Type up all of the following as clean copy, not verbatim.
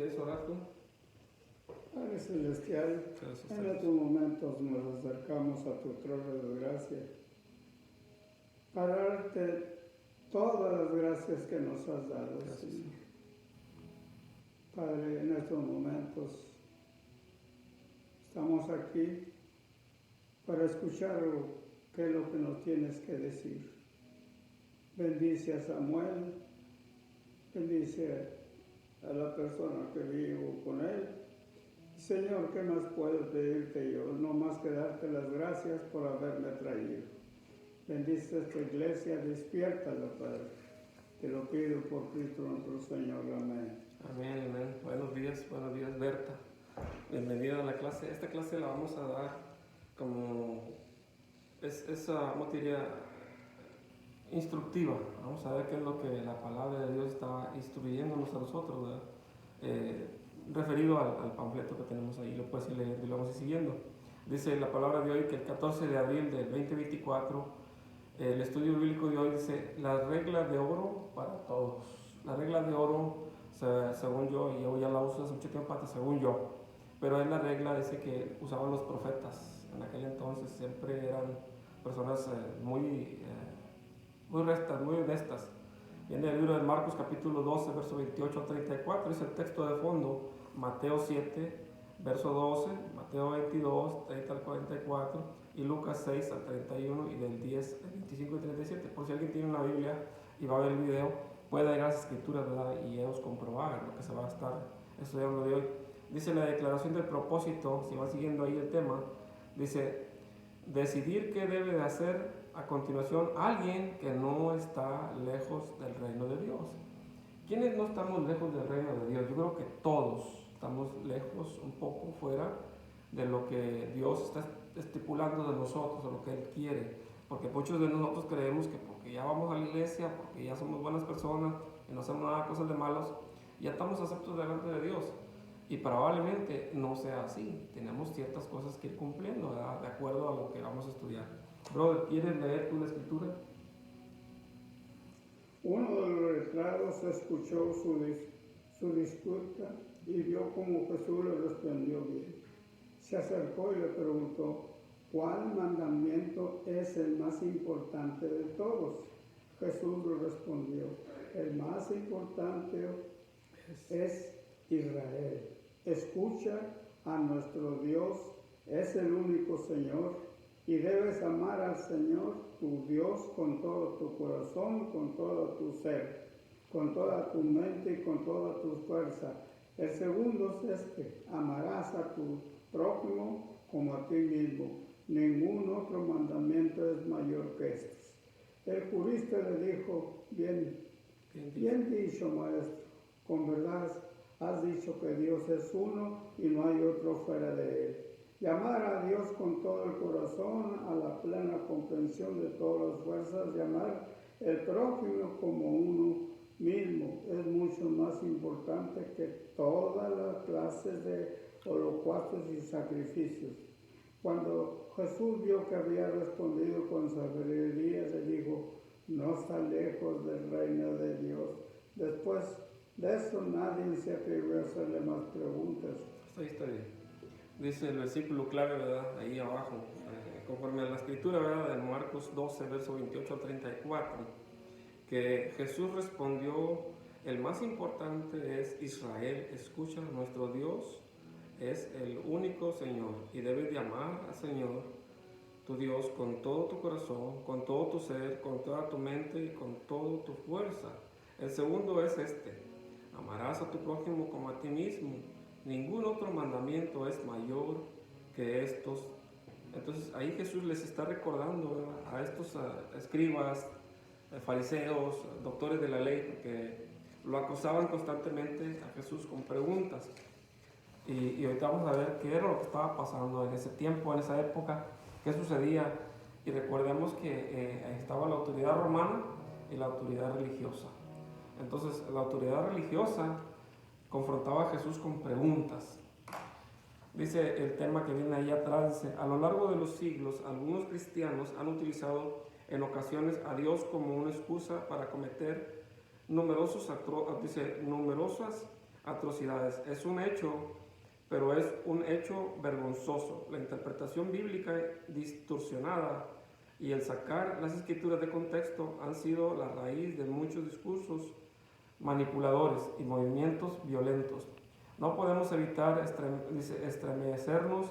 ¿Quieres orar tú? Padre Celestial, en estos momentos nos acercamos a tu trono de gracia para darte todas las gracias que nos has dado, Gracias. Señor. Padre, en estos momentos estamos aquí para escuchar qué es lo que nos tienes que decir. Bendice a Samuel, bendice a la persona que vivo con él. Señor, ¿qué más puedo pedirte yo? No más que darte las gracias por haberme traído. Bendice esta iglesia, despiértala, Padre. Te lo pido por Cristo nuestro Señor. Amén. Amén, amén. Buenos días, Berta. Bienvenida a la clase. Esta clase la vamos a dar como ¿cómo te diría? Instructiva. Vamos a ver qué es lo que la palabra de Dios está instruyéndonos a nosotros, ¿verdad? Referido al panfleto que tenemos ahí, lo puedes ir leyendo y lo vamos a ir siguiendo. Dice la palabra de hoy que el 14 de abril del 2024, el estudio bíblico de hoy dice las reglas de oro para todos. Las reglas de oro, según yo, y yo ya la uso hace mucho tiempo, según yo, pero es la regla, dice, que usaban los profetas. En aquel entonces siempre eran personas muy rectas, muy honestas. Viene el libro de Marcos capítulo 12, verso 28 al 34, es el texto de fondo. Mateo 7, verso 12, Mateo 22, 30 al 44, y Lucas 6 al 31, y del 10 al 25 y 37. Por si alguien tiene una Biblia y va a ver el video, puede ir a las escrituras, ¿verdad? Y ellos comprobar lo que se va a estar estudiando de hoy. Dice la declaración del propósito, si van siguiendo ahí el tema, dice, decidir qué debe de hacer a continuación alguien que no está lejos del reino de Dios. ¿Quiénes no estamos lejos del reino de Dios? Yo creo que todos estamos lejos, un poco fuera de lo que Dios está estipulando de nosotros, o lo que Él quiere. Porque muchos de nosotros creemos que porque ya vamos a la iglesia, porque ya somos buenas personas y no hacemos nada, cosas de malos, ya estamos aceptos delante de Dios. Y probablemente no sea así. Tenemos ciertas cosas que ir cumpliendo, ¿verdad? De acuerdo a lo que vamos a estudiar. Brother, ¿quieres leer tú la escritura? Uno de los letrados escuchó su disputa y vio cómo Jesús le respondió bien. Se acercó y le preguntó, ¿cuál mandamiento es el más importante de todos? Jesús le respondió, el más importante es Israel. Escucha a nuestro Dios, es el único Señor, y debes amar al Señor tu Dios con todo tu corazón, con todo tu ser, con toda tu mente y con toda tu fuerza. El segundo es este, amarás a tu prójimo como a ti mismo. Ningún otro mandamiento es mayor que estos. El jurista le dijo, bien dicho, maestro, con verdad has dicho que Dios es uno y no hay otro fuera de él. Llamar a Dios con todo el corazón, a la plena comprensión de todas las fuerzas, llamar el prójimo como uno mismo es mucho más importante que todas las clases de holocaustos y sacrificios. Cuando Jesús vio que había respondido con sabiduría, le dijo, no está lejos del reino de Dios. Después de eso nadie se atrevió a hacerle más preguntas. Ahí está bien. Dice el versículo clave, ¿verdad? Ahí abajo, conforme a la escritura, ¿verdad? En Marcos 12, verso 28 al 34, que Jesús respondió, el más importante es Israel, escucha, nuestro Dios es el único Señor, y debes de amar al Señor, tu Dios, con todo tu corazón, con todo tu ser, con toda tu mente y con toda tu fuerza. El segundo es este, amarás a tu prójimo como a ti mismo. Ningún otro mandamiento es mayor que estos. Entonces ahí Jesús les está recordando, ¿verdad?, a estos escribas, fariseos, doctores de la ley, porque lo acosaban constantemente a Jesús con preguntas. Y ahorita vamos a ver qué era lo que estaba pasando en ese tiempo, en esa época, qué sucedía. Y recordemos que estaba la autoridad romana y la autoridad religiosa. Entonces la autoridad religiosa confrontaba a Jesús con preguntas. Dice el tema que viene ahí atrás, dice, a lo largo de los siglos, algunos cristianos han utilizado en ocasiones a Dios como una excusa para cometer numerosas atrocidades. Es un hecho, pero es un hecho vergonzoso. La interpretación bíblica distorsionada y el sacar las escrituras de contexto han sido la raíz de muchos discursos manipuladores y movimientos violentos. No podemos evitar estremecernos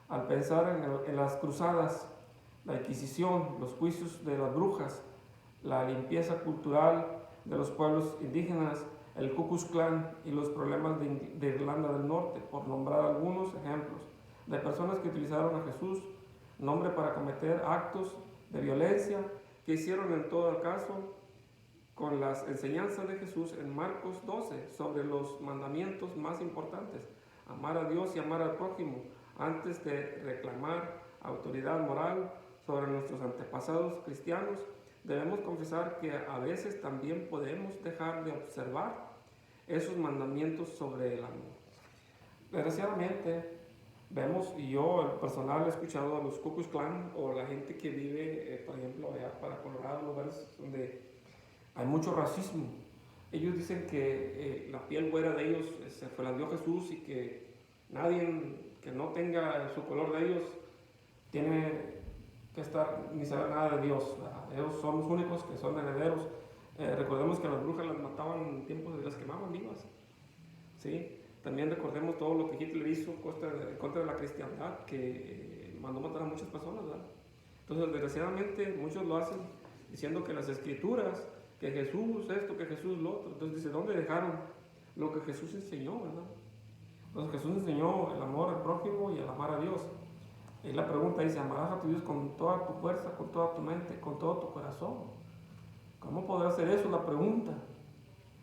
al pensar en las cruzadas, la Inquisición, los juicios de las brujas, la limpieza cultural de los pueblos indígenas, el Ku Klux Klan y los problemas de Irlanda del Norte, por nombrar algunos ejemplos de personas que utilizaron a Jesús, nombre para cometer actos de violencia que hicieron en todo caso con las enseñanzas de Jesús en Marcos 12 sobre los mandamientos más importantes, amar a Dios y amar al prójimo, antes de reclamar autoridad moral sobre nuestros antepasados cristianos. Debemos confesar que a veces también podemos dejar de observar esos mandamientos sobre el amor. Desgraciadamente, vemos, y yo en personal he escuchado a los Ku Klux Klan o la gente que vive, por ejemplo, allá para Colorado, lugares donde hay mucho racismo. Ellos dicen que la piel güera de ellos se la dio Jesús y que nadie que no tenga su color de ellos tiene que estar ni saber nada de Dios, ¿verdad? Ellos son los únicos que son herederos. Recordemos que las brujas las mataban en tiempos de las quemaban vivas, ¿sí? También recordemos todo lo que Hitler hizo en contra de la cristiandad, que mandó matar a muchas personas, ¿verdad? Entonces, desgraciadamente, muchos lo hacen diciendo que las escrituras, que Jesús esto, que Jesús lo otro. Entonces dice, ¿dónde dejaron lo que Jesús enseñó, verdad? Entonces Jesús enseñó el amor al prójimo y el amar a Dios. Y la pregunta dice, amarás a tu Dios con toda tu fuerza, con toda tu mente, con todo tu corazón. ¿Cómo podrá hacer eso? La pregunta.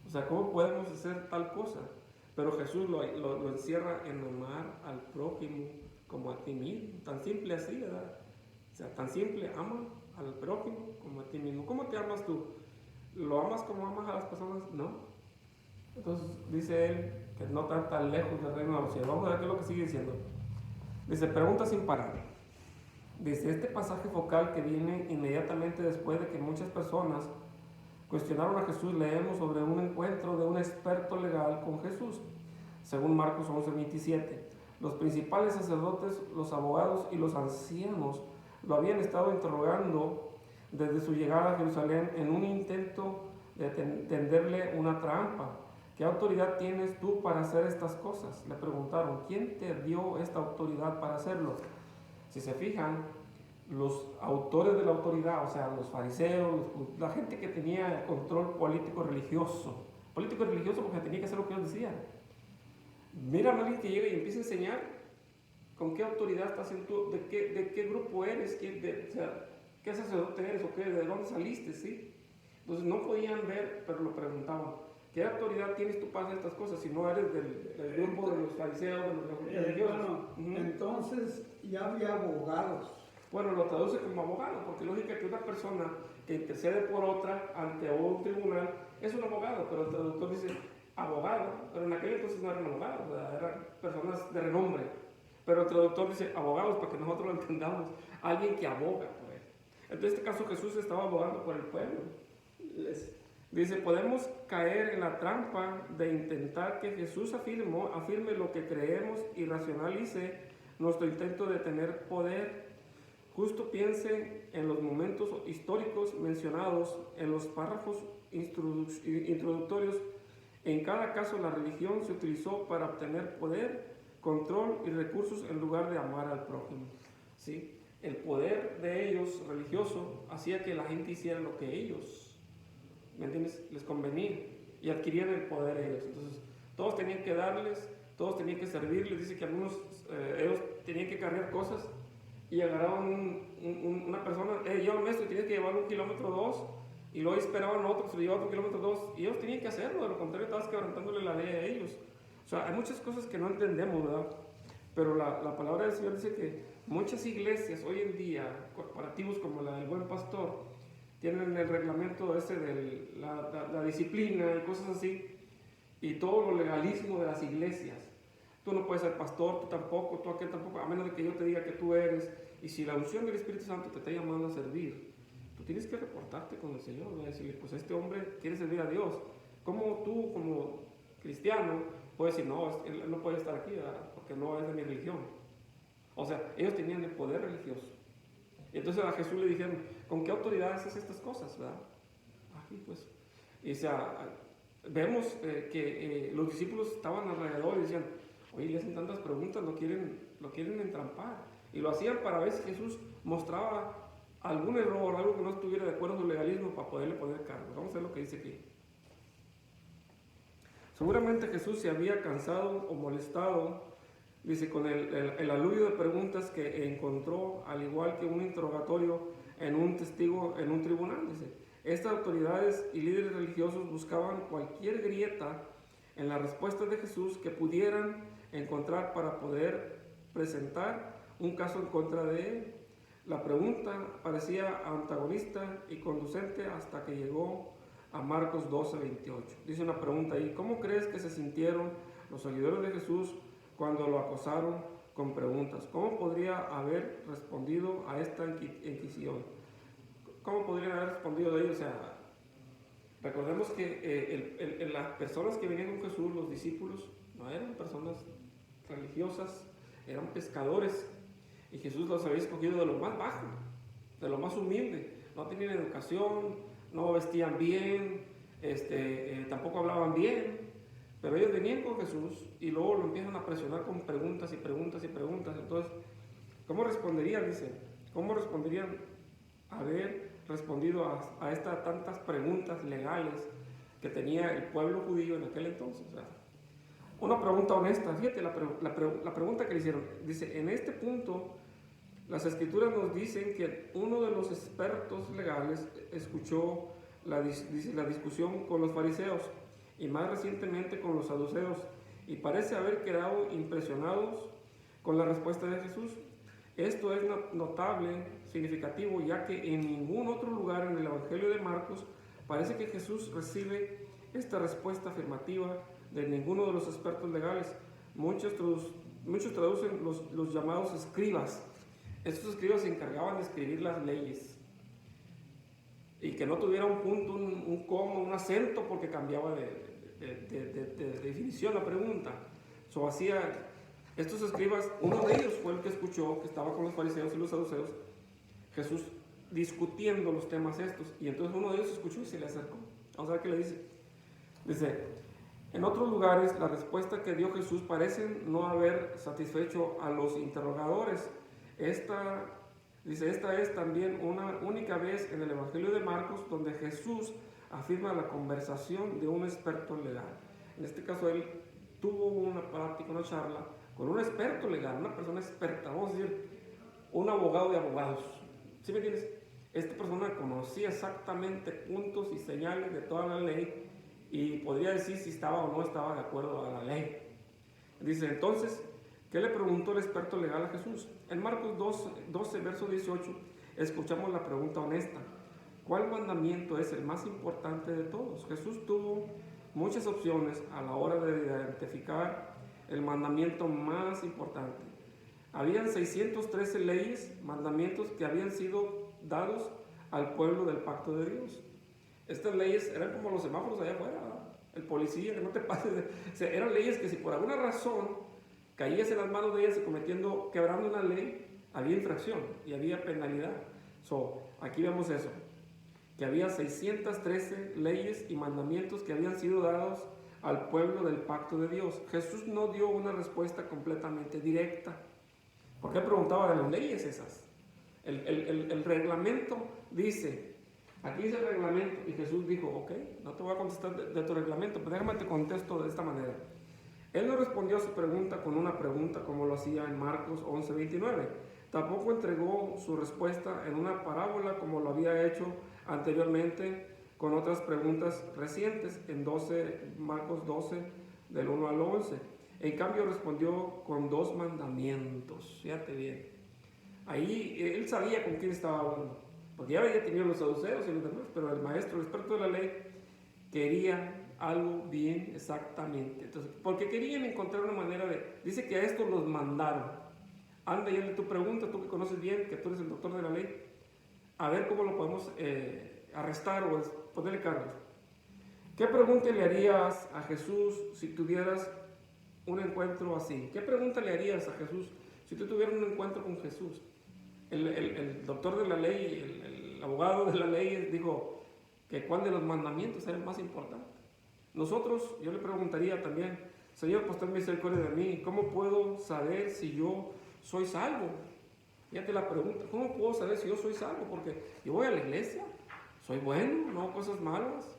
O sea, ¿cómo podemos hacer tal cosa? Pero Jesús lo encierra en amar al prójimo como a ti mismo. Tan simple así, ¿verdad? O sea, tan simple, ama al prójimo como a ti mismo. ¿Cómo te amas tú? ¿Lo amas como amas a las personas? No. Entonces dice él que no está tan lejos del reino de los cielos. Vamos a ver qué es lo que sigue diciendo. Dice, pregunta sin parar. Dice, este pasaje focal que viene inmediatamente después de que muchas personas cuestionaron a Jesús, leemos sobre un encuentro de un experto legal con Jesús, según Marcos 11:27. Los principales sacerdotes, los abogados y los ancianos lo habían estado interrogando desde su llegada a Jerusalén en un intento de tenderle una trampa. ¿Qué autoridad tienes tú para hacer estas cosas? Le preguntaron, ¿quién te dio esta autoridad para hacerlo? Si se fijan, los autores de la autoridad, o sea, los fariseos, la gente que tenía control político-religioso porque tenía que hacer lo que ellos decían. Mira a alguien que llega y empieza a enseñar con qué autoridad estás haciendo tú, de qué grupo eres, o sea, qué sacerdote eres o qué, de dónde saliste, ¿sí? Entonces no podían ver, pero lo preguntaban. ¿Qué autoridad tienes tú para hacer estas cosas si no eres del grupo de los fariseos, de los religiosos? Entonces ya había abogados. Bueno, lo traduce como abogado, porque lógica que una persona que intercede por otra ante un tribunal es un abogado, pero el traductor dice abogado, pero en aquel entonces no eran abogados, eran personas de renombre. Pero el traductor dice abogados para que nosotros lo entendamos, alguien que aboga por él. En este caso Jesús estaba abogando por el pueblo. Dice, podemos caer en la trampa de intentar que Jesús afirme lo que creemos y racionalice nuestro intento de tener poder. Justo piense en los momentos históricos mencionados en los párrafos introductorios. En cada caso la religión se utilizó para obtener poder, control y recursos en lugar de amar al prójimo. ¿Sí? El poder de ellos religioso hacía que la gente hiciera lo que ellos, ¿me entiendes?, les convenía y adquirían el poder ellos. Entonces todos tenían que darles, todos tenían que servirles. Dice que algunos ellos tenían que cargar cosas y agarraban una persona, llévame esto, y tenían que llevar 1 kilómetro o 2, y luego esperaban a otro que se lo llevaba 1 kilómetro o 2, y ellos tenían que hacerlo, de lo contrario estabas quebrantándole la ley a ellos. O sea, hay muchas cosas que no entendemos, ¿verdad? Pero la palabra del Señor dice que muchas iglesias hoy en día, corporativos como la del Buen Pastor, tienen el reglamento ese de la disciplina y cosas así, y todo lo legalismo de las iglesias. Tú no puedes ser pastor, tú tampoco, tú aquel tampoco, a menos de que yo te diga que tú eres. Y si la unción del Espíritu Santo te está llamando a servir, tú tienes que reportarte con el Señor, ¿verdad? Decirle, pues este hombre quiere servir a Dios. ¿Cómo tú, como cristiano, puede decir, no, él no puede estar aquí, ¿verdad? Porque no es de mi religión. O sea, ellos tenían el poder religioso. Y entonces a Jesús le dijeron, ¿con qué autoridad haces estas cosas, verdad? Aquí pues. Y o sea, vemos que los discípulos estaban alrededor y decían, oye, le hacen tantas preguntas, lo quieren entrampar. Y lo hacían para ver si Jesús mostraba algún error, algo que no estuviera de acuerdo con su legalismo para poderle poner cargo. Vamos a ver lo que dice aquí. Seguramente Jesús se había cansado o molestado, dice, con el aluvio de preguntas que encontró, al igual que un interrogatorio en un testigo en un tribunal. Dice, estas autoridades y líderes religiosos buscaban cualquier grieta en las respuestas de Jesús que pudieran encontrar para poder presentar un caso en contra de él. La pregunta parecía antagonista y conducente hasta que llegó a Marcos 12:28. Dice una pregunta ahí, ¿cómo crees que se sintieron los seguidores de Jesús cuando lo acosaron con preguntas? ¿Cómo podría haber respondido a esta inquisición? ¿Cómo podrían haber respondido de ellos? O sea, recordemos que las personas que venían con Jesús, los discípulos, no eran personas religiosas, eran pescadores. Y Jesús los había escogido de lo más bajo, de lo más humilde. No tenían educación, no vestían bien, tampoco hablaban bien. Pero ellos venían con Jesús y luego lo empiezan a presionar con preguntas y preguntas y preguntas. Entonces, ¿cómo responderían? Dice, ¿cómo responderían haber respondido a estas tantas preguntas legales que tenía el pueblo judío en aquel entonces? O sea, una pregunta honesta. Fíjate la pregunta que le hicieron. Dice, en este punto, las escrituras nos dicen que uno de los expertos legales escuchó la discusión con los fariseos y más recientemente con los saduceos y parece haber quedado impresionados con la respuesta de Jesús. Esto es notable, significativo, ya que en ningún otro lugar en el Evangelio de Marcos parece que Jesús recibe esta respuesta afirmativa de ninguno de los expertos legales. Muchos traducen los llamados escribas. Estos escribas se encargaban de escribir las leyes y que no tuviera un punto, un coma, un acento porque cambiaba de definición la pregunta. Estos escribas, uno de ellos fue el que escuchó que estaba con los fariseos y los saduceos, Jesús discutiendo los temas estos, y entonces uno de ellos escuchó y se le acercó. Vamos a ver qué le dice. Dice, en otros lugares la respuesta que dio Jesús parece no haber satisfecho a los interrogadores. Esta es también una única vez en el Evangelio de Marcos donde Jesús afirma la conversación de un experto legal. En este caso él tuvo una práctica, una charla con un experto legal, una persona experta, vamos a decir, un abogado de abogados. ¿Sí me entiendes? Esta persona conocía exactamente puntos y señales de toda la ley y podría decir si estaba o no estaba de acuerdo a la ley. Dice entonces, ¿qué le preguntó el experto legal a Jesús? En Marcos 12, verso 18, escuchamos la pregunta honesta. ¿Cuál mandamiento es el más importante de todos? Jesús tuvo muchas opciones a la hora de identificar el mandamiento más importante. Habían 613 leyes, mandamientos que habían sido dados al pueblo del pacto de Dios. Estas leyes eran como los semáforos allá afuera, ¿verdad? El policía, que no te pases. O sea, eran leyes que si por alguna razón caías en las manos de ellas y quebrando una ley, había infracción y había penalidad. Aquí vemos eso, que había 613 leyes y mandamientos que habían sido dados al pueblo del pacto de Dios. Jesús no dio una respuesta completamente directa. ¿Por qué preguntaba de las leyes esas? El reglamento dice, aquí dice el reglamento, y Jesús dijo, ok, no te voy a contestar de tu reglamento, pero déjame te contesto de esta manera. Él no respondió a su pregunta con una pregunta como lo hacía en Marcos 11:29. Tampoco entregó su respuesta en una parábola como lo había hecho anteriormente con otras preguntas recientes en Marcos 12, del 1 al 11. En cambio respondió con 2 mandamientos. Fíjate bien. Ahí él sabía con quién estaba hablando, porque ya había tenido los saduceos y los demás, pero el maestro, el experto de la ley, quería algo bien exactamente. Entonces, porque querían encontrar una manera dice que a estos los mandaron. Anda y hazle tu pregunta, tú que conoces bien, que tú eres el doctor de la ley, a ver cómo lo podemos arrestar o ponerle cargos. ¿Qué pregunta le harías a Jesús si tuvieras un encuentro así? ¿Qué pregunta le harías a Jesús si tú tuvieras un encuentro con Jesús? El doctor de la ley, el abogado de la ley dijo que cuál de los mandamientos era el más importante. Nosotros, yo le preguntaría también, Señor, pues ten misericordia de mí, ¿cómo puedo saber si yo soy salvo? Fíjate la pregunta, ¿cómo puedo saber si yo soy salvo? Porque yo voy a la iglesia, soy bueno, no hago cosas malas,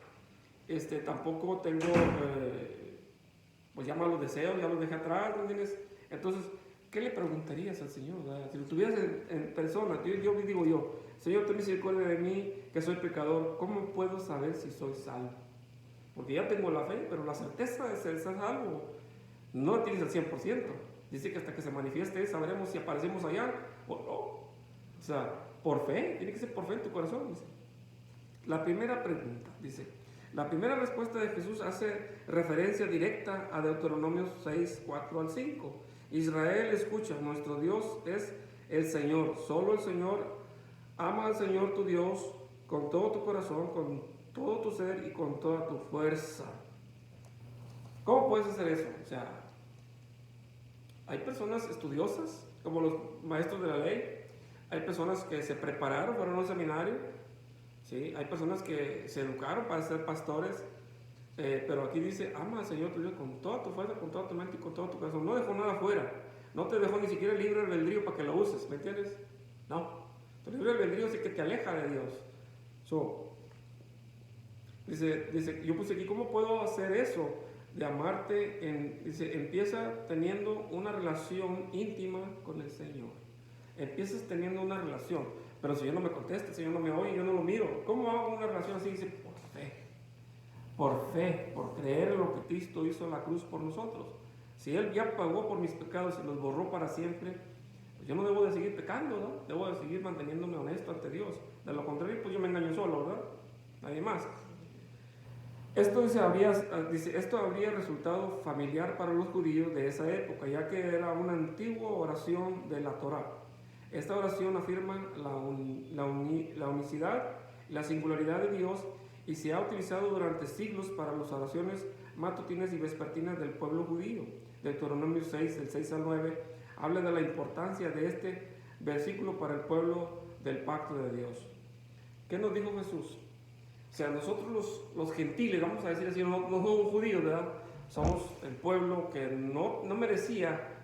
tampoco tengo, pues ya malos deseos, ya los dejé atrás, ¿me entiendes? Entonces, ¿qué le preguntarías al Señor? ¿Verdad? Si lo tuvieras en persona, yo digo yo, Señor, ten misericordia de mí, que soy pecador, ¿cómo puedo saber si soy salvo? Porque ya tengo la fe, pero la certeza de ser salvo no la tienes al 100%. Dice que hasta que se manifieste sabremos si aparecemos allá o no. O sea, por fe, tiene que ser por fe en tu corazón. Dice. La primera pregunta, dice, la primera respuesta de Jesús hace referencia directa a Deuteronomio 6, 4 al 5. Israel, escucha, nuestro Dios es el Señor, solo el Señor. Ama al Señor tu Dios con todo tu corazón, con todo tu ser y con toda tu fuerza. ¿Cómo puedes hacer eso? O sea, hay personas estudiosas, como los maestros de la ley, hay personas que se prepararon, fueron a un seminario, ¿sí? Hay personas que se educaron para ser pastores, pero aquí dice, ama al Señor tu Dios con toda tu fuerza, con toda tu mente y con todo tu corazón. No dejó nada fuera, no te dejó ni siquiera el libre albedrío para que lo uses, ¿me entiendes? No, el libre albedrío es el que te aleja de Dios. Dice, yo puse aquí, ¿cómo puedo hacer eso? De amarte, dice, empieza teniendo una relación íntima con el Señor. Empiezas teniendo una relación, pero si yo no me contesta, el Señor no me oye, yo no lo miro. ¿Cómo hago una relación así? Dice, por fe, por creer en lo que Cristo hizo en la cruz por nosotros. Si Él ya pagó por mis pecados y los borró para siempre, pues yo no debo de seguir pecando, ¿no? Debo de seguir manteniéndome honesto ante Dios. De lo contrario, pues yo me engaño solo, ¿verdad? Nadie más. Esto habría resultado familiar para los judíos de esa época, ya que era una antigua oración de la Torá. Esta oración afirma la unicidad y la singularidad de Dios y se ha utilizado durante siglos para las oraciones matutinas y vespertinas del pueblo judío. Deuteronomio 6, del 6 al 9, habla de la importancia de este versículo para el pueblo del pacto de Dios. ¿Qué nos dijo Jesús? O sea, nosotros los gentiles, vamos a decir así, no somos judíos, ¿verdad? Somos el pueblo que no merecía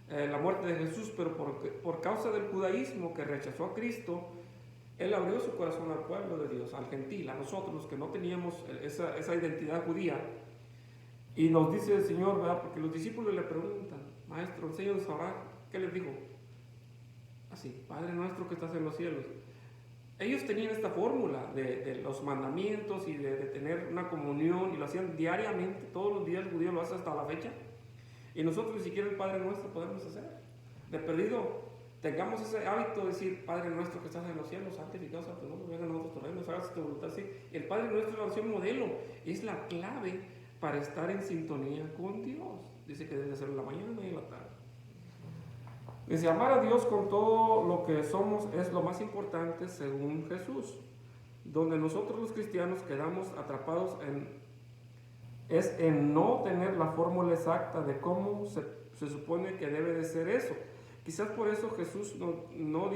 la muerte de Jesús, pero por causa del judaísmo que rechazó a Cristo, Él abrió su corazón al pueblo de Dios, al gentil, a nosotros los que no teníamos esa identidad judía. Y nos dice el Señor, ¿verdad? Porque los discípulos le preguntan, Maestro, enséñanos a orar. ¿Qué les dijo? Así, Padre nuestro que estás en los cielos. Ellos tenían esta fórmula de los mandamientos y de tener una comunión, y lo hacían diariamente, todos los días el judío lo hace hasta la fecha. Y nosotros ni siquiera el Padre nuestro podemos hacer. De perdido, tengamos ese hábito de decir, Padre nuestro que estás en los cielos, santificado sea tu nombre, venga a nosotros tu reino, hágase tu voluntad. Sí. El Padre nuestro es la oración modelo, es la clave para estar en sintonía con Dios. Dice que debe ser en la mañana y en la tarde. Dice, amar a Dios con todo lo que somos es lo más importante según Jesús. Donde nosotros los cristianos quedamos atrapados en no tener la fórmula exacta de cómo se supone que debe de ser eso. Quizás por eso Jesús no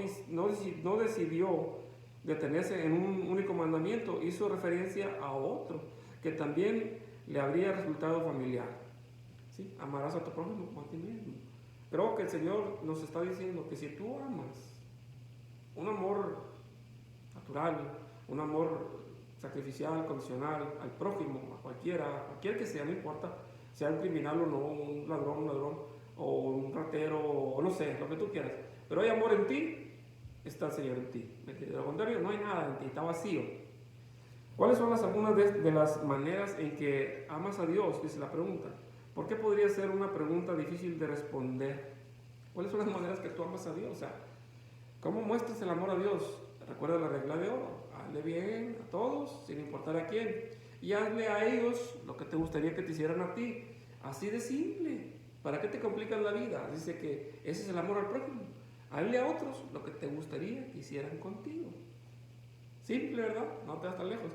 decidió detenerse en un único mandamiento, hizo referencia a otro que también le habría resultado familiar. ¿Sí? Amarás a tu prójimo como a ti mismo. Creo que el Señor nos está diciendo que si tú amas un amor natural, un amor sacrificial, condicional, al prójimo, a cualquiera que sea, no importa, sea un criminal o no, un ladrón, o un ratero, o no sé, lo que tú quieras, pero hay amor en ti, está el Señor en ti. De lo contrario, no hay nada en ti, está vacío. ¿Cuáles son algunas de las maneras en que amas a Dios? Dice la pregunta. ¿Por qué podría ser una pregunta difícil de responder? ¿Cuáles son las maneras que tú amas a Dios? O sea, ¿cómo muestras el amor a Dios? Recuerda la regla de oro. Hazle bien a todos, sin importar a quién. Y hazle a ellos lo que te gustaría que te hicieran a ti. Así de simple. ¿Para qué te complicas la vida? Dice que ese es el amor al prójimo. Hazle a otros lo que te gustaría que hicieran contigo. Simple, ¿verdad? No te vas tan lejos.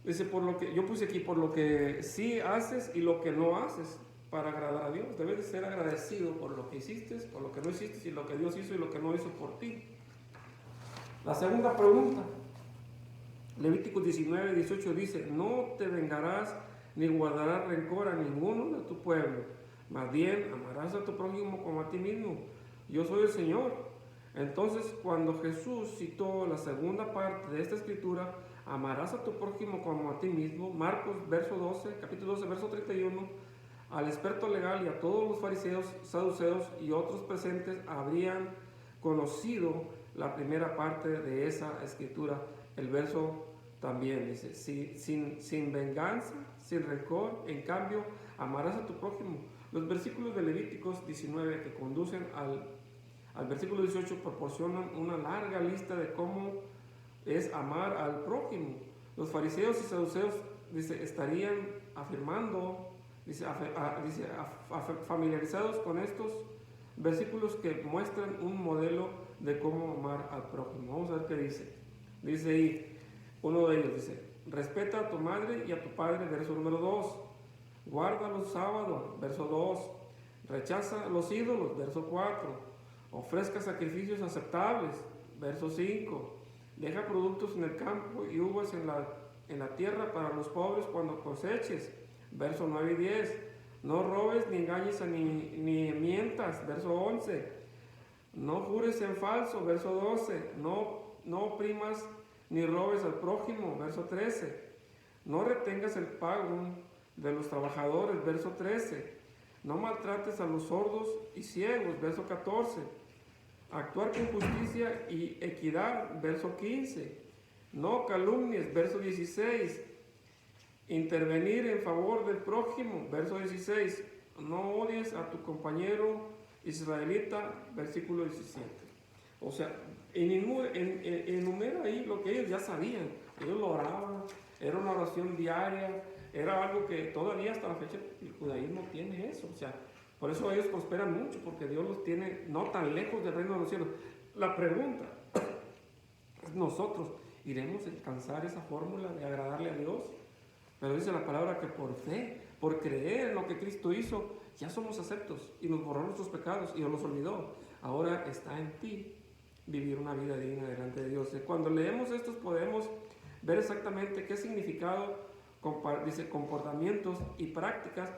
Dice, yo puse aquí, por lo que sí haces y lo que no haces. para agradar a Dios. Debes de ser agradecido por lo que hiciste, por lo que no hiciste, y lo que Dios hizo y lo que no hizo por ti. La segunda pregunta, Levíticos 19:18 dice: no te vengarás ni guardarás rencor a ninguno de tu pueblo, más bien amarás a tu prójimo como a ti mismo. Yo soy el Señor. Entonces, cuando Jesús citó la segunda parte de esta escritura, amarás a tu prójimo como a ti mismo, Marcos capítulo 12, verso 31, al experto legal y a todos los fariseos, saduceos y otros presentes habrían conocido la primera parte de esa escritura. El verso también dice: sin venganza, sin rencor, en cambio, amarás a tu prójimo. Los versículos de Levíticos 19 que conducen al versículo 18 proporcionan una larga lista de cómo es amar al prójimo. Los fariseos y saduceos estarían afirmando, familiarizados con estos versículos que muestran un modelo de cómo amar al prójimo. Vamos a ver qué dice. Dice ahí, uno de ellos dice: respeta a tu madre y a tu padre, verso número 2. Guarda los sábados, verso 2. Rechaza los ídolos, verso 4. Ofrezca sacrificios aceptables, verso 5. Deja productos en el campo y uvas en la tierra para los pobres cuando coseches, verso 9 y 10. No robes ni engañes ni mientas, verso 11. No jures en falso, verso 12. No oprimas ni robes al prójimo, verso 13. No retengas el pago de los trabajadores, verso 13. No maltrates a los sordos y ciegos, verso 14. Actuar con justicia y equidad, verso 15. No calumnies, verso 16. Intervenir en favor del prójimo, verso 16. No odies a tu compañero israelita, versículo 17. O sea, enumera ahí lo que ellos ya sabían. Ellos lo oraban, era una oración diaria, era algo que todavía hasta la fecha el judaísmo tiene eso. O sea, por eso ellos prosperan mucho, porque Dios los tiene no tan lejos del reino de los cielos. La pregunta es: ¿nosotros iremos a alcanzar esa fórmula de agradarle a Dios? Pero dice la palabra que por fe, por creer en lo que Cristo hizo, ya somos aceptos y nos borró nuestros pecados y nos los olvidó. Ahora está en ti vivir una vida digna delante de Dios. Cuando leemos estos podemos ver exactamente qué significado, dice, comportamientos y prácticas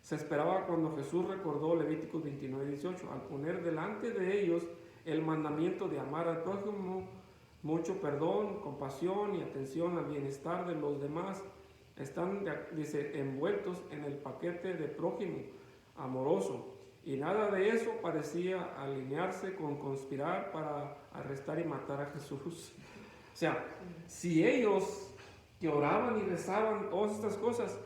se esperaba cuando Jesús recordó Levíticos 29:18, al poner delante de ellos el mandamiento de amar al prójimo, mucho perdón, compasión y atención al bienestar de los demás están, dice, envueltos en el paquete de prójimo amoroso, y nada de eso parecía alinearse con conspirar para arrestar y matar a Jesús. O sea, si ellos que oraban y rezaban todas estas cosas,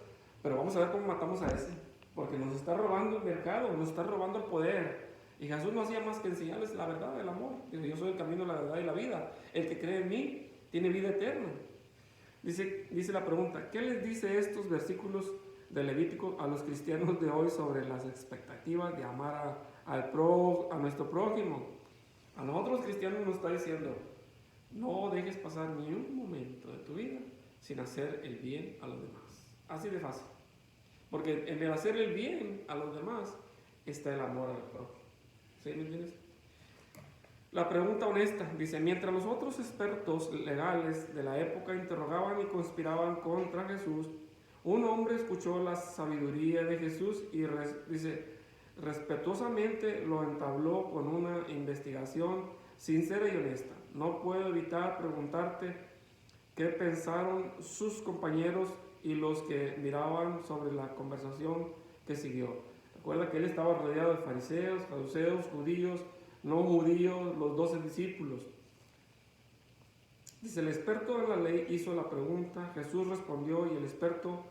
pero vamos a ver cómo matamos a ese, porque nos está robando el mercado, nos está robando el poder. Y Jesús no hacía más que enseñarles la verdad del amor. Dice: yo soy el camino, la verdad y la vida. El que cree en mí tiene vida eterna. Dice la pregunta: ¿qué les dice estos versículos de Levítico a los cristianos de hoy sobre las expectativas de amar a nuestro prójimo? A nosotros cristianos nos está diciendo: no dejes pasar ni un momento de tu vida sin hacer el bien a los demás. Así de fácil. Porque en el hacer el bien a los demás está el amor al prójimo. ¿Sí me entiendes? La pregunta honesta dice: mientras los otros expertos legales de la época interrogaban y conspiraban contra Jesús, un hombre escuchó la sabiduría de Jesús y respetuosamente lo entabló con una investigación sincera y honesta. No puedo evitar preguntarte qué pensaron sus compañeros y los que miraban sobre la conversación que siguió. Recuerda que él estaba rodeado de fariseos, saduceos, judíos, no judíos, los 12 discípulos. Dice: el experto en la ley hizo la pregunta, Jesús respondió, y el experto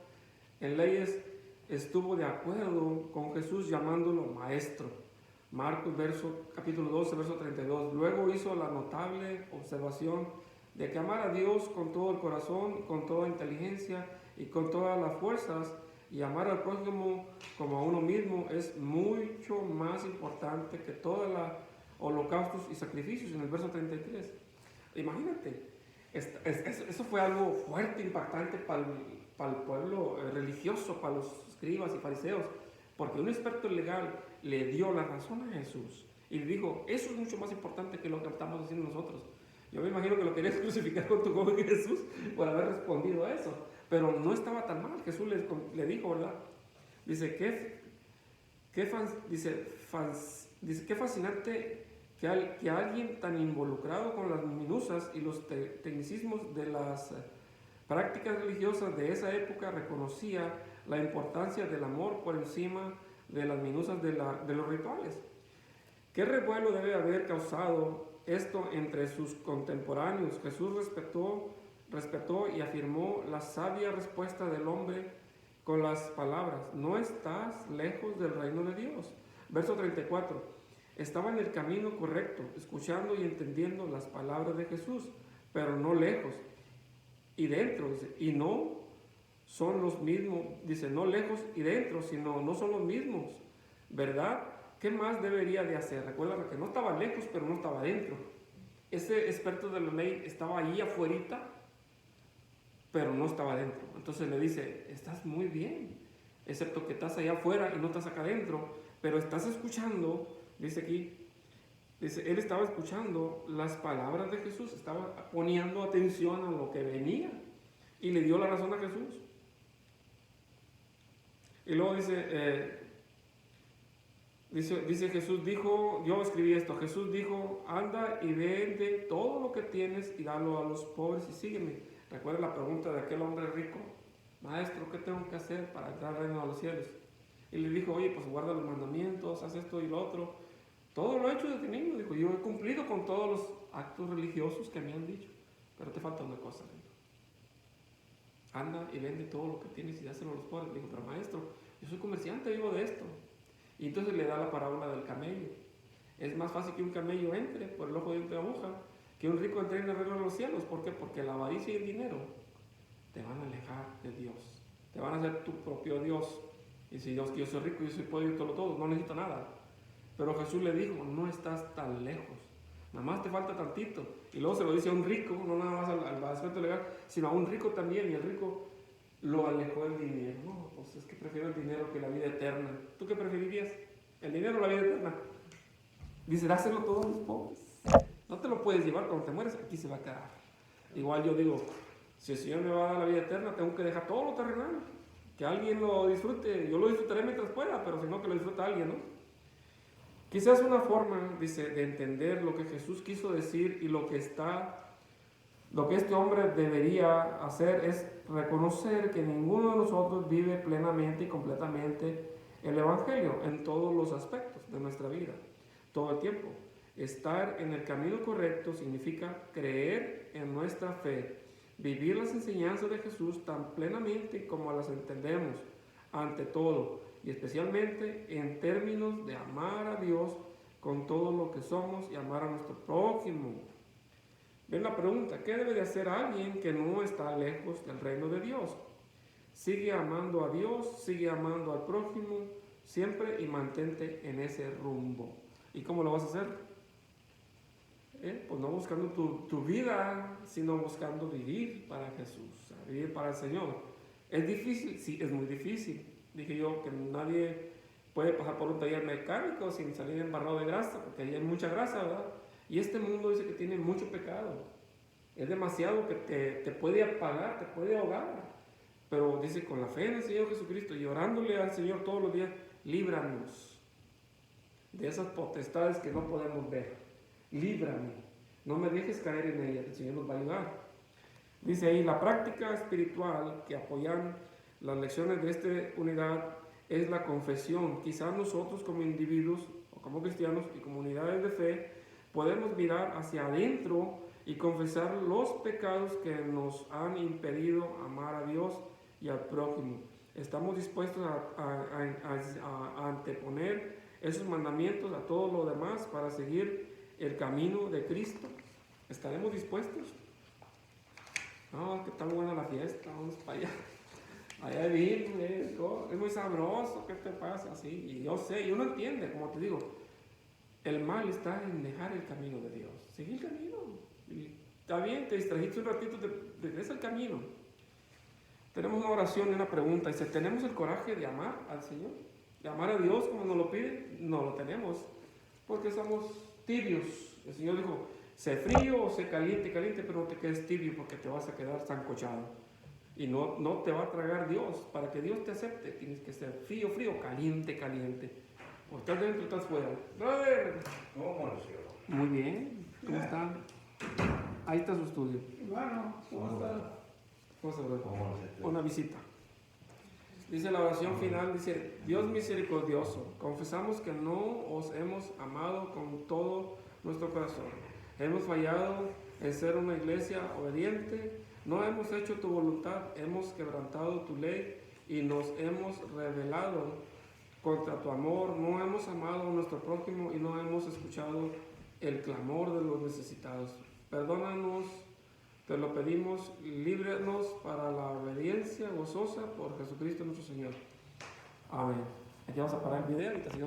en leyes estuvo de acuerdo con Jesús llamándolo maestro. Marcos capítulo 12, verso 32. Luego hizo la notable observación de que amar a Dios con todo el corazón, con toda inteligencia y con todas las fuerzas, y amar al prójimo como a uno mismo, es mucho más importante que todos los holocaustos y sacrificios, en el verso 33. Imagínate, eso fue algo fuerte, impactante para el pueblo religioso, para los escribas y fariseos. porque un experto legal le dio la razón a Jesús y le dijo, eso es mucho más importante que lo que estamos haciendo nosotros. Yo me imagino que lo querías crucificar con tu joven Jesús por haber respondido a eso, pero no estaba tan mal. Jesús le dijo, ¿verdad? Dice, qué fascinante que alguien tan involucrado con las minucias y los tecnicismos de las prácticas religiosas de esa época reconocía la importancia del amor por encima de las minucias de los rituales. ¿Qué revuelo debe haber causado esto entre sus contemporáneos? Jesús respetó y afirmó la sabia respuesta del hombre con las palabras, no estás lejos del reino de Dios. Verso 34, estaba en el camino correcto, escuchando y entendiendo las palabras de Jesús, pero no lejos. Y dentro, dice, y no son los mismos, dice, no lejos y dentro, sino no son los mismos, ¿verdad? ¿Qué más debería de hacer? Recuerda que no estaba lejos, pero no estaba dentro. Ese experto de la ley estaba ahí afuerita, pero no estaba dentro. Entonces le dice, estás muy bien, excepto que estás allá afuera y no estás acá adentro, pero estás escuchando, dice aquí, dice, él estaba escuchando las palabras de Jesús, estaba poniendo atención a lo que venía y le dio la razón a Jesús. Y luego dice Jesús dijo, yo escribí esto, Jesús dijo, anda y vende todo lo que tienes y dalo a los pobres y sígueme. Recuerda la pregunta de aquel hombre rico, maestro, ¿qué tengo que hacer para entrar al reino de los cielos? Y le dijo, oye, pues guarda los mandamientos, haz esto y lo otro. Todo lo he hecho desde niño, dijo, yo he cumplido con todos los actos religiosos que me han dicho, pero te falta una cosa, dijo. Anda y vende todo lo que tienes y dáselo a los pobres. Dijo, pero maestro, yo soy comerciante, vivo de esto. Y entonces le da la parábola del camello. Es más fácil que un camello entre por el ojo de una aguja que un rico entre en el reino de los cielos. ¿Por qué? Porque la avaricia y el dinero te van a alejar de Dios, te van a hacer tu propio Dios. Y si Dios, que yo soy rico, yo soy puedo y todo, no necesito nada. Pero Jesús le dijo, no estás tan lejos, nada más te falta tantito. Y luego se lo dice a un rico, no nada más al aspecto legal, sino a un rico también, y el rico lo alejó del dinero. No, pues es que prefiero el dinero que la vida eterna. ¿Tú qué preferirías? ¿El dinero o la vida eterna? Dice, dáselo todo a los pobres. No te lo puedes llevar cuando te mueres, aquí se va a quedar. Igual yo digo, si el Señor me va a dar la vida eterna, tengo que dejar todo lo terrenal. Que alguien lo disfrute, yo lo disfrutaré mientras pueda, pero si no, que lo disfrute alguien, ¿no? Quizás una forma, dice, de entender lo que Jesús quiso decir y lo que este hombre debería hacer es reconocer que ninguno de nosotros vive plenamente y completamente el Evangelio en todos los aspectos de nuestra vida, todo el tiempo. Estar en el camino correcto significa creer en nuestra fe, vivir las enseñanzas de Jesús tan plenamente como las entendemos, ante todo, y especialmente en términos de amar a Dios con todo lo que somos y amar a nuestro prójimo. Ven la pregunta, ¿qué debe de hacer alguien que no está lejos del reino de Dios? Sigue amando a Dios, sigue amando al prójimo, siempre y mantente en ese rumbo. ¿Y cómo lo vas a hacer? Pues no buscando tu vida, sino buscando vivir para Jesús, vivir para el Señor. ¿Es difícil? Sí, es muy difícil. Dije yo que nadie puede pasar por un taller mecánico sin salir embarrado de grasa, porque ahí hay mucha grasa, ¿verdad? Y este mundo dice que tiene mucho pecado. Es demasiado que te puede apagar, te puede ahogar. Pero dice, con la fe en el Señor Jesucristo y orándole al Señor todos los días, líbranos de esas potestades que no podemos ver. Líbrame, no me dejes caer en ella, el Señor nos va a ayudar. Dice ahí, la práctica espiritual que apoyan las lecciones de esta unidad es la confesión. Quizás nosotros como individuos o como cristianos y comunidades de fe podemos mirar hacia adentro y confesar los pecados que nos han impedido amar a Dios y al prójimo. ¿Estamos dispuestos a anteponer esos mandamientos a todo lo demás para seguir el camino de Cristo? ¿Estaremos dispuestos? No, que está buena la fiesta, vamos para allá. Allá vino, es muy sabroso, ¿qué te pasa? Así, y yo sé, y uno entiende, como te digo, el mal está en dejar el camino de Dios. Seguir el camino. Y está bien, te distrajiste un ratito, regresa al camino. Tenemos una oración y una pregunta. Dice, ¿tenemos el coraje de amar al Señor? amar a Dios como nos lo pide, no lo tenemos, porque somos tibios. El Señor dijo, sé frío o sé caliente, caliente, pero no te quedes tibio porque te vas a quedar sancochado. Y no te va a tragar Dios. Para que Dios te acepte, tienes que ser frío, frío, caliente, caliente. O estás dentro o estás fuera. Brother. ¿Cómo lo cielo? Muy bien. ¿Cómo está? Ahí está su estudio. Hermano, ¿cómo está? Vamos a ver. ¿Cómo lo cielo? Una visita. Dice la oración final, dice, Dios misericordioso, confesamos que no os hemos amado con todo nuestro corazón. Hemos fallado en ser una iglesia obediente, no hemos hecho tu voluntad, hemos quebrantado tu ley y nos hemos rebelado contra tu amor, no hemos amado a nuestro prójimo y no hemos escuchado el clamor de los necesitados. Perdónanos, te lo pedimos, líbranos para la obediencia gozosa por Jesucristo nuestro Señor. Amén. Aquí vamos a parar el video y te sigo.